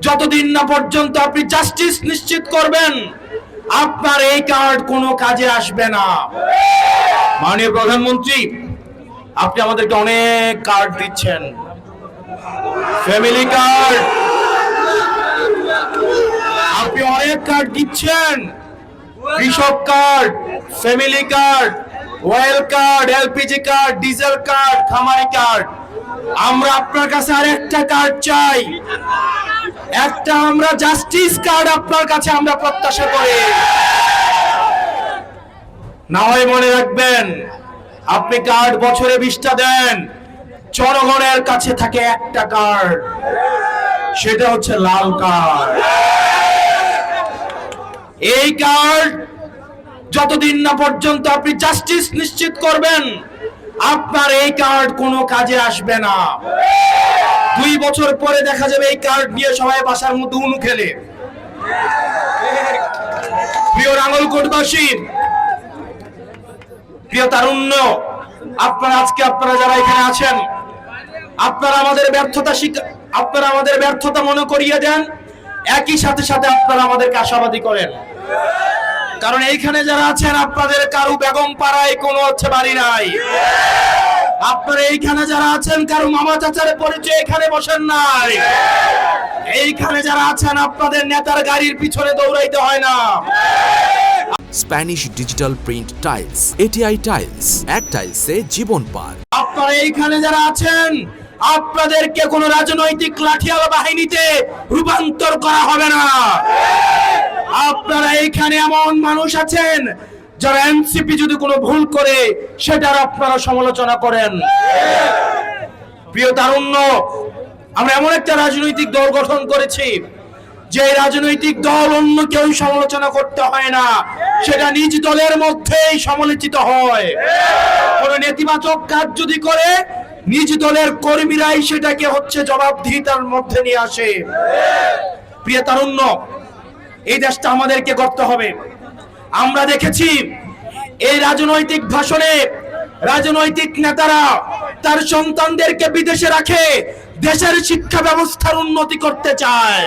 যতদিন না পর্যন্ত আপনি জাস্টিস নিশ্চিত করবেন আপনার এই কার্ড কোনো কাজে আসবে না। মাননীয় প্রধানমন্ত্রী, আপনি আমাদেরকে অনেক কার্ড দিচ্ছেন, ফ্যামিলি কার্ড, আপনি অনেক কার্ড দিচ্ছেন, কৃষক card, family card, well card, LPG card, diesel card, খামারি কার্ড। আমরা আপনার কাছে আরেকটা কার্ড চাই, একটা আমরা জাস্টিস কার্ড আপনার কাছে আমরা প্রত্যাশা করি। না হয় মনে রাখবেন, আপনি কার্ড বছরে 20টা দেন, জনগণের কাছে থাকে একটা কার্ড, সেটা হচ্ছে লাল কার্ড। এই কার্ড যতদিন না পর্যন্ত আপনি জাস্টিস নিশ্চিত করবেন আপনার এই কার্ড কোনো কাজে আসবে না। 2 বছর পরে দেখা যাবে এই কার্ড নিয়ে সবাই বাসার মধ্যে উনু খেলে। প্রিয় নাঙ্গলকোটবাসী, প্রিয় তারুণ্য, আপনারা যারা এখানে আছেন, আপনারা আমাদের ব্যর্থতা মনে করিয়ে দেন, একই সাথে সাথে আপনারা আমাদেরকে আশাবাদী করেন। কারণ এইখানে যারা আছেন, আপনাদের কারু বেগম পাড়ায় কোনো বাড়ি নাই। আপনারা এইখানে যারা আছেন, কারু মামা চাচার পরিচয় এখানে বসেন নাই। এইখানে যারা আছেন, আপনাদের নেতার গাড়ির পিছনে দৌড়াইতে হয় না। Spanish digital print tiles, ATI tiles, এক টাইলসে জীবন পার। আপনারা এইখানে যারা আছেন, আপনাদেরকে কোন রাজনৈতিক লাঠিয়ালা বাহিনীতে রূপান্তর করা হবে না। আপনারা এইখানে এমন মানুষ আছেন যারা এনসিপি যদি কোনো ভুল করে সেটার আপনারা সমালোচনা করেন। প্রিয় তারুণ্য, আমরা এমন একটা রাজনৈতিক দল গঠন করেছি যে রাজনৈতিক দল অন্য কেউ সমালোচনা করতে হয় না, সেটা নিজ দলের মধ্যেই সমালোচিত হয়। কোন নেতিবাচক কাজ যদি করে, নিজ দলের কর্মীরাই সেটাকে জবাবদিহিতার মধ্যে নিয়ে আসে। প্রিয় তারুণ্য, এই দেশটা আমাদেরকে করতে হবে। আমরা দেখেছি এই রাজনৈতিক ভাষণে রাজনৈতিক নেতারা তার সন্তানদেরকে বিদেশে রাখে দেশের শিক্ষা ব্যবস্থার উন্নতি করতে চায়।